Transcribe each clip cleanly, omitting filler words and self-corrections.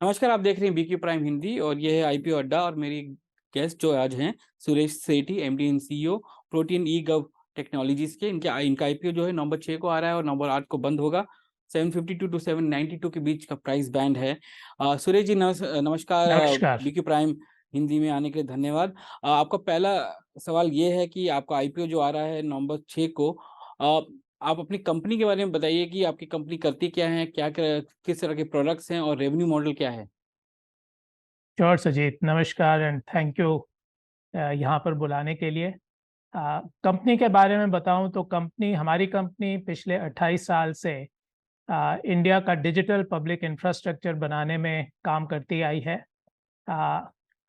नमस्कार, आप देख रहे हैं बीक्यू प्राइम हिंदी और ये है आईपीओ अड्डा और मेरी गेस्ट जो आज हैं Suresh Sethi, MD and CEO, Protean e Gov technologies के। इनका आईपीओ जो है नवंबर 6 को आ रहा है और नवंबर 8 को बंद होगा। 752 टू 792 के बीच का प्राइस बैंड है। सुरेश जी नमस्कार। नमस्कार। बीक्यू प्राइम हिंदी में आने के लिए धन्यवाद। आपका पहला सवाल ये है कि आपका आईपीओ जो आ रहा है नवंबर 6 को, अ, आप अपनी कंपनी के बारे में बताइए कि आपकी कंपनी करती क्या है, किस तरह के प्रोडक्ट्स हैं और रेवेन्यू मॉडल क्या है? श्योर सुजीत, नमस्कार एंड थैंक यू यहाँ पर बुलाने के लिए। कंपनी के बारे में बताऊं तो हमारी कंपनी पिछले 28 साल से इंडिया का डिजिटल पब्लिक इंफ्रास्ट्रक्चर बनाने में काम करती आई है। आ,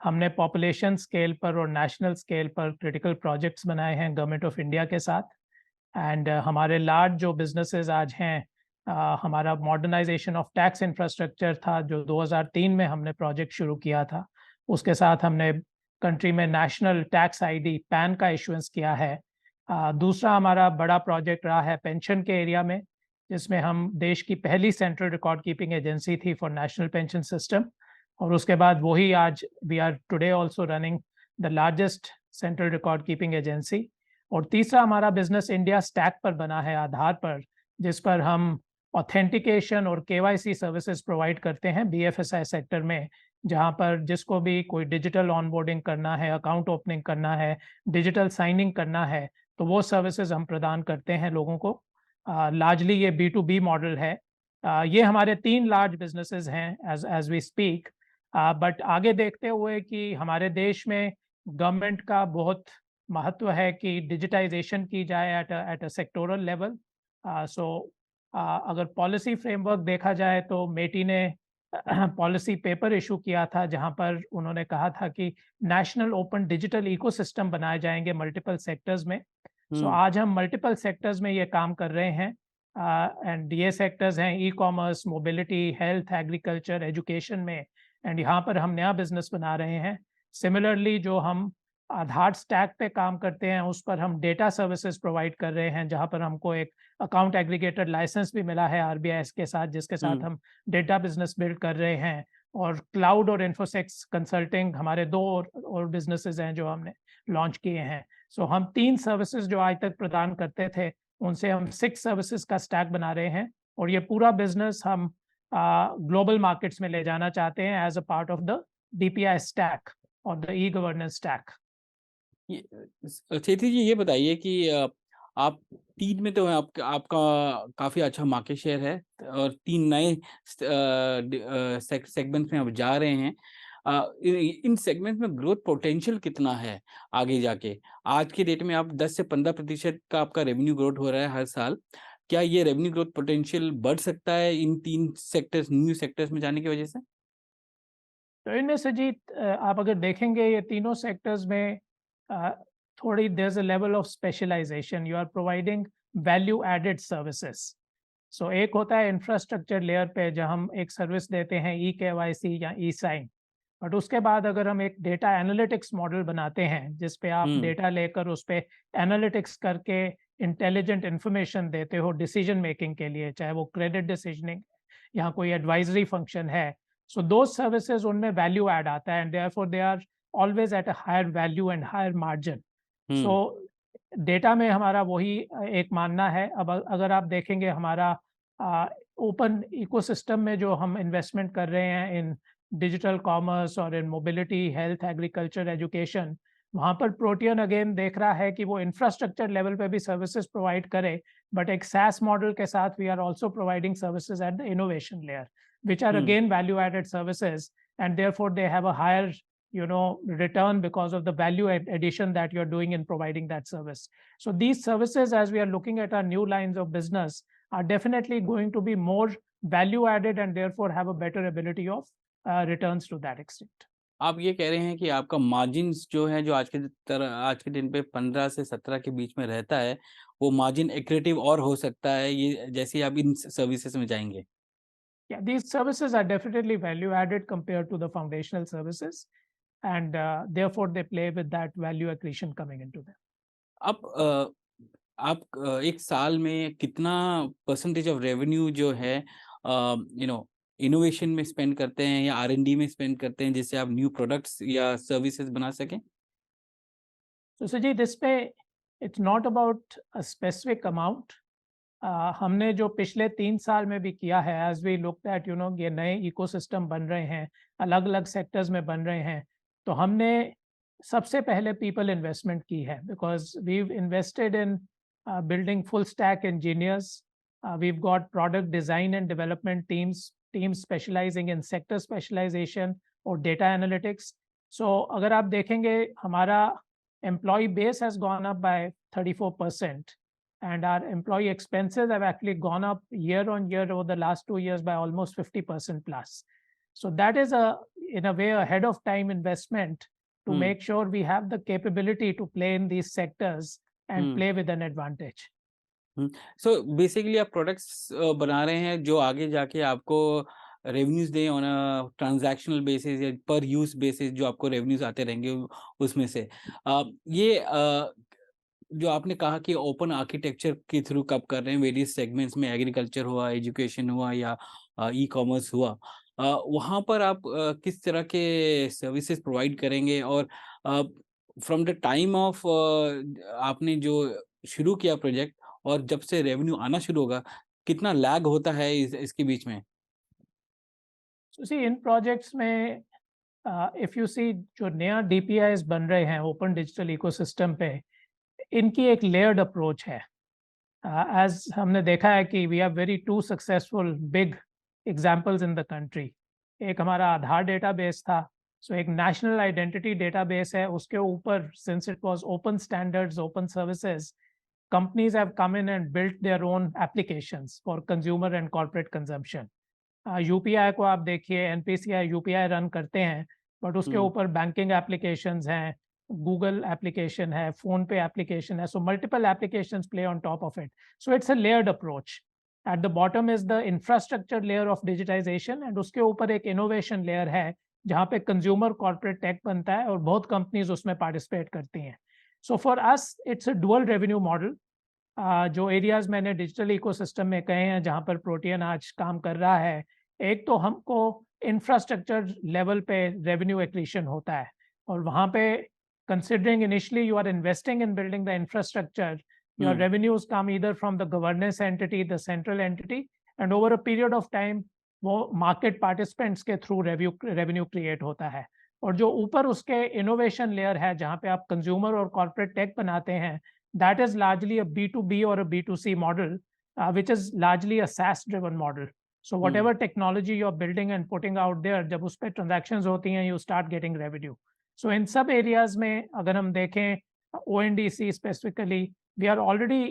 हमने पॉपुलेशन स्केल पर और नेशनल स्केल पर क्रिटिकल प्रोजेक्ट्स बनाए हैं गवर्नमेंट ऑफ इंडिया के साथ। एंड हमारे लार्ज जो बिजनेसेस आज हैं, हमारा मॉडर्नाइजेशन ऑफ टैक्स इंफ्रास्ट्रक्चर था जो 2003 में हमने प्रोजेक्ट शुरू किया था। उसके साथ हमने कंट्री में नेशनल टैक्स आईडी पैन का इशुएंस किया है। दूसरा हमारा बड़ा प्रोजेक्ट रहा है पेंशन के एरिया में, जिसमें हम देश की पहली सेंट्रल रिकॉर्ड कीपिंग एजेंसी थी फॉर नेशनल पेंशन सिस्टम। और उसके बाद वही आज we are today also running the largest central record keeping agency. और तीसरा हमारा बिजनेस इंडिया स्टैक पर बना है, आधार पर, जिस पर हम ऑथेंटिकेशन और केवाईसी सर्विसेज प्रोवाइड करते हैं बीएफएसआई सेक्टर में। जहां पर जिसको भी कोई डिजिटल ऑनबोर्डिंग करना है, अकाउंट ओपनिंग करना है, डिजिटल साइनिंग करना है, तो वो सर्विसेज हम प्रदान करते हैं लोगों को। लार्जली ये बी टू बी मॉडल है। ये हमारे 3 लार्ज बिजनेसेस हैं as as we speak. But आगे देखते हुए कि हमारे देश में गवर्नमेंट का बहुत महत्व है कि डिजिटाइजेशन की जाए एट अ सेक्टोरल लेवल। सो अगर पॉलिसी फ्रेमवर्क देखा जाए तो मेटी ने पॉलिसी पेपर इशू किया था जहां पर उन्होंने कहा था कि नेशनल ओपन डिजिटल इकोसिस्टम बनाए जाएंगे मल्टीपल सेक्टर्स में। सो हुँ। आज हम मल्टीपल सेक्टर्स में ये काम कर रहे हैं। एंड ये सेक्टर्स हैं e commerce, mobility, health, agriculture, education में। एंड यहाँ पर हम नया बिजनेस बना रहे हैं। सिमिलरली जो हम आधार स्टैक पे काम करते हैं उस पर हम डेटा सर्विसेज प्रोवाइड कर रहे हैं, जहां पर हमको एक अकाउंट एग्रीगेटर लाइसेंस भी मिला है आरबीआई के साथ, जिसके साथ हुँ। हम डेटा बिजनेस बिल्ड कर रहे हैं। और क्लाउड और इन्फोसेक्स कंसल्टिंग हमारे 2 और बिजनेसेस हैं जो हमने लॉन्च किए हैं। सो हम 3 सर्विसेज जो आज तक प्रदान करते थे, उनसे हम 6 सर्विसेज का स्टैक बना रहे हैं। और ये पूरा बिजनेस हम ग्लोबल मार्केट्स में ले जाना चाहते हैं as a part of the DPI stack और द ई गवर्नेंस स्टैक। ये सेठी जी, ये बताइए कि आप 3 में तो आपका काफ़ी अच्छा मार्केट शेयर है और 3 नए सेगमेंट्स में आप जा रहे हैं। इन सेगमेंट में ग्रोथ पोटेंशियल कितना है आगे जाके? आज की डेट में आप 10 से 15% का आपका रेवेन्यू ग्रोथ हो रहा है हर साल। क्या ये रेवेन्यू ग्रोथ पोटेंशियल बढ़ सकता है इन 3 न्यू सेक्टर्स में जाने की वजह से? तो इनमें से जी आप अगर देखेंगे ये तीनों सेक्टर्स में अ, थोड़ी there is a level of specialisation. You are providing value added services. So एक होता है इंफ्रास्ट्रक्चर लेयर पे जहां हम एक सर्विस देते हैं ई केवाईसी या ई साइन। बट उसके बाद अगर हम एक डेटा एनालिटिक्स मॉडल बनाते हैं जिस पे आप हुँ। डेटा लेकर उस पे एनालिटिक्स करके इंटेलिजेंट इंफॉर्मेशन देते हो डिसीजन मेकिंग के लिए, चाहे वो क्रेडिट डिसीजनिंग या कोई एडवाइजरी फंक्शन है। सो दो सर्विसेज उनमें वैल्यू ऐड आता है and therefore they are always at a higher value and higher margin. Hmm. So data में हमारा वही एक मानना है। अब अगर आप देखेंगे हमारा ओपन इकोसिस्टम में जो हम इन्वेस्टमेंट कर रहे हैं इन डिजिटल कॉमर्स और इन मोबिलिटी, हेल्थ, एग्रीकल्चर, एजुकेशन, वहाँ पर प्रोटियन अगेन देख रहा है कि वो इंफ्रास्ट्रक्चर लेवल पे भी सर्विसेज प्रोवाइड करे, बट एक SaaS मॉडल के साथ we are also providing services at the innovation layer, which are hmm. again value added services, and therefore they have a higher return because of the value addition that you're doing in providing that service. So these services, as we are looking at our new lines of business, are definitely going to be more value added and therefore have a better ability of returns to that extent. आप ये कह रहे हैं कि आपका margins जो है, जो आज के दिन पे 15 से 17 के बीच में रहता है, वो मार्जिन एक्रेटिव और हो सकता है ये जैसे ही आप इन सर्विसेज़ में जाएँगे। Yeah, these services are definitely value added compared to the foundational services, and therefore they play with that value accretion coming into them. अब आप एक साल में कितना परसेंटेज ऑफ रेवेन्यू जो है, यू नो इनोवेशन में स्पेंड करते हैं या R&D में स्पेंड करते हैं जिससे आप न्यू प्रोडक्ट्स या सर्विसेज बना सकें? तो सुजीत, इस पे it's not about a specific amount. हमने जो पिछले 3 साल में भी किया है, एज वी लुक एट ये नए इकोसिस्टम बन रहे हैं, अलग अलग सेक्टर्स में बन रहे हैं, तो हमने सबसे पहले पीपल इन्वेस्टमेंट की है, because we invested in building full stack engineers, we've got product design and development teams specialising in sector specialisation और डेटा एनालिटिक्स। सो अगर आप देखेंगे, हमारा employee base has gone up by 34%, and our employee expenses have actually gone up year on year over the last 2 years by almost 50% plus. So that is in a way, ahead of time investment to hmm make sure we have the capability to play in these sectors and hmm play with an advantage. So basically आप products बना रहे हैं जो आगे जाके आपको revenues दें on a transactional basis या पर यूज बेसिस, जो आपको रेवेन्यूज आते रहेंगे उसमें से ये जो आपने कहा कि ओपन आर्किटेक्चर के थ्रू कब कर रहे हैं वेरियस सेगमेंट्स में, एग्रीकल्चर हुआ, एजुकेशन हुआ या ई कॉमर्स हुआ, वहाँ पर आप किस तरह के सर्विसेज प्रोवाइड करेंगे? और फ्रॉम द टाइम ऑफ आपने जो शुरू किया प्रोजेक्ट और जब से रेवेन्यू आना शुरू होगा, कितना लैग होता है इसके बीच में? So see, in projects में if you see जो नया DPIs बन रहे हैं ओपन डिजिटल इकोसिस्टम पे, इनकी एक लेयर्ड अप्रोच है। एज हमने देखा है कि we have very two successful big examples in the country. एक हमारा आधार डेटाबेस था, सो एक नेशनल आइडेंटिटी डेटाबेस है, उसके ऊपर since it was open standards, open services, companies have come in and built their own applications for consumer and corporate consumption. UPI को आप देखिए, एनपीसीआई यूपीआई रन करते हैं, बट उसके हुँ, ऊपर बैंकिंग एप्लीकेशंस हैं, गूगल एप्लीकेशन है, PhonePe application है, so multiple applications play on top of it. So it's a layered approach. At the bottom is the infrastructure layer of digitisation, and उसके ऊपर एक innovation layer है जहाँ पे consumer corporate take बनता है और बहुत कंपनीज उसमें पार्टिसिपेट करती हैं। So for us it's a dual revenue model. जो एरियाज मैंने डिजिटल इकोसिस्टम में कहे हैं जहाँ पर प्रोटियन आज काम कर रहा है, एक तो हमको इंफ्रास्ट्रक्चर लेवल पे रेवेन्यू एक्रीशन होता है, और वहाँ पे considering initially you are investing in building the infrastructure, your hmm, revenues come either from the governance entity, the central entity, and over a period of time वो market participants के through revenue create होता है। और जो ऊपर उसके innovation layer है जहाँ पे आप कंज्यूमर और कॉर्पोरेट टेक बनाते हैं, that is largely a B2B or a B2C model, which is largely a SaaS driven model. So hmm. whatever technology you're building and putting out there, जब उस पे transactions होती हैं, you start getting revenue. So in सब areas में अगर हम देखें, ONDC specifically, we are already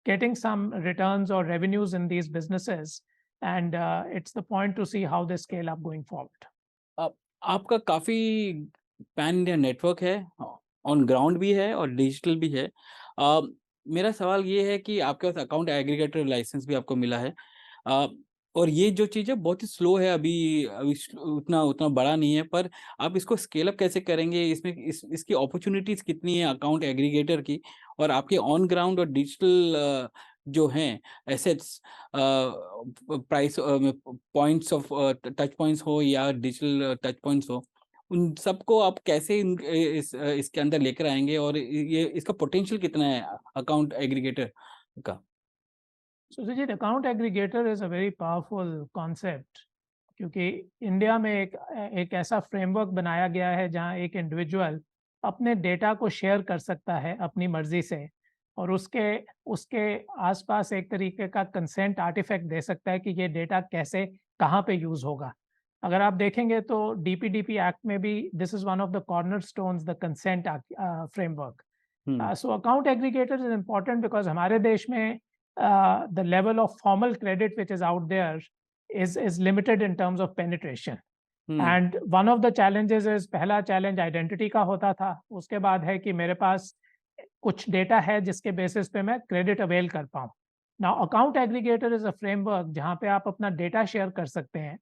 getting some returns or revenues in these businesses, and it's the point to see how they scale up going forward. आप आपका काफ़ी pan India network है, on ground भी है और डिजिटल भी है। अ, मेरा सवाल ये है कि आपके पास अकाउंट एग्रीगेटर लाइसेंस भी आपको मिला है। अ, और ये जो चीज़ है बहुत ही स्लो है अभी, उतना उतना बड़ा नहीं है, पर आप इसको स्केल अप कैसे करेंगे? इसमें इसकी अपॉर्च्युनिटीज़ कितनी है अकाउंट एग्रीगेटर की? और आपके ऑन ग्राउंड और डिजिटल जो हैं assets, price points of touch points हो या डिजिटल टच पॉइंट्स हो, उन सबको आप कैसे इसके अंदर लेकर आएँगे और ये इसका पोटेंशियल कितना है अकाउंट एग्रीगेटर का? So Sujit, account aggregator is a very powerful concept, क्योंकि इंडिया में एक ऐसा फ्रेमवर्क बनाया गया है जहां एक इंडिविजुअल अपने डेटा को शेयर कर सकता है अपनी मर्जी से, और उसके उसके आसपास एक तरीके का कंसेंट आर्टिफैक्ट दे सकता है कि ये डेटा कैसे कहाँ पे यूज होगा। अगर आप देखेंगे तो डीपीडीपी एक्ट में भी this is one of the corner stones, the consent framework. Hmm, So account aggregator is important because हमारे देश में the level of formal credit which is out there is limited in terms of penetration. Hmm, And one of the challenges is, पहला challenge identity का होता था, उसके बाद है कि मेरे पास कुछ डेटा है जिसके बेसिस पे मैं क्रेडिट अवेल कर पाऊँ। Now account aggregator is a framework जहाँ पे आप अपना डेटा शेयर कर सकते हैं,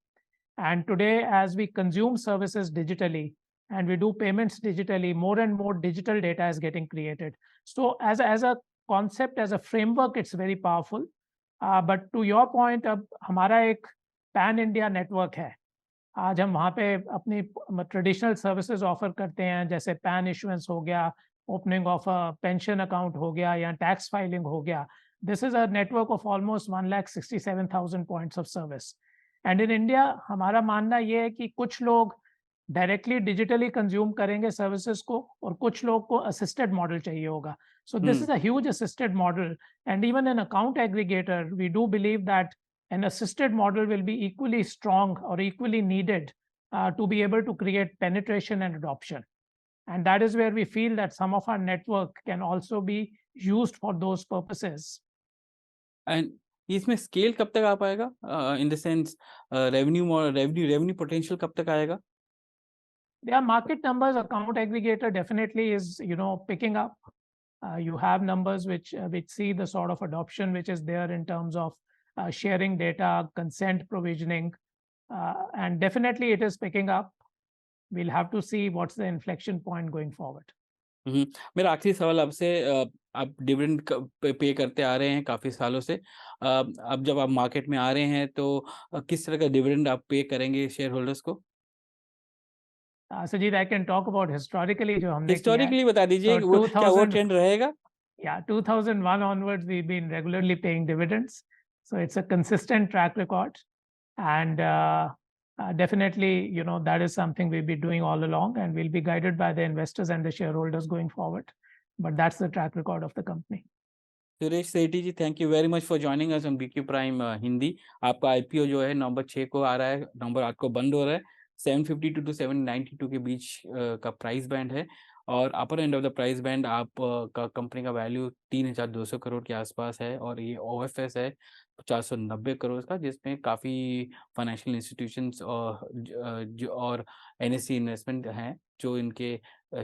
and today, as we consume services digitally and we do payments digitally, more and more digital data is getting created. So as a concept, as a framework, it's very powerful. But to your point, अब हमारा एक pan India network है। आज हम वहाँ पे अपनी traditional services offer करते हैं, जैसे पैन इशुएंस हो गया, opening of a pension account हो गया या टैक्स फाइलिंग हो गया। This is a network of almost 1,67,000 points of service. And in India हमारा मानना ये है कि कुछ लोग डायरेक्टली डिजिटली कंज्यूम करेंगे सर्विसेज को और कुछ लोग को असिस्टेड मॉडल चाहिए होगा। So this is a huge assisted model, and even an account aggregator we do believe that an assisted model will be equally strong or equally needed to be able to create penetration and adoption. And that is where we feel that some of our network can also be used for those purposes. And इसमें scale कब तक आ पाएगा, in the sense revenue potential कब तक आएगा? Their market numbers, account aggregator definitely is, picking up. You have numbers which see the sort of adoption which is there in terms of sharing data, consent provisioning, and definitely it is picking up. We'll have to see what's the inflection point going forward. मेरा आखिरी सवाल आपसे, आप dividend pay करते आ रहे हैं काफ़ी सालों से, अब जब आप मार्केट में आ रहे हैं तो किस तरह का डिविडेंड आप पे करेंगे शेयर होल्डर्स को? Sujit, I can talk about historically जो हमने किया है। हिस्टोरिकली बता दीजिए, So वो क्या वो 2000 ट्रेंड रहेगा? Yeah, 2001 onwards, we've been regularly paying dividends. So it's a consistent track record. And definitely, that is something we'll be doing all along, and we'll be guided by the investors and the shareholders going forward. But that's the track record of the company. Suresh Sethi ji, thank you very much for joining us on BQ Prime Hindi. आपका IPO जो है नवंबर 6 को आ रहा है, नवंबर 8 को बंद हो रहा है। 752 टू 792 के बीच का प्राइस बैंड है, और upper end of the price band आप का कंपनी का वैल्यू 3200 करोड़ के आसपास है, और ये ओएफएस है 490 करोड़ का, जिसमें काफ़ी फाइनेंशियल इंस्टीट्यूशंस और एनएससी इन्वेस्टमेंट हैं, जो इनके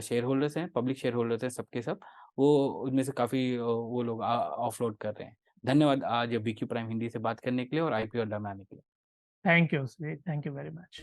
शेयर होल्डर्स हैं, पब्लिक शेयर होल्डर्स हैं, सबके सब वो उनमें से काफ़ी वो लोग ऑफलोड कर रहे हैं। धन्यवाद आज बीक्यू प्राइम हिंदी से बात करने के लिए और आईपीओ अड्डा में आने के लिए। Thank you, Sujit. Thank you very much.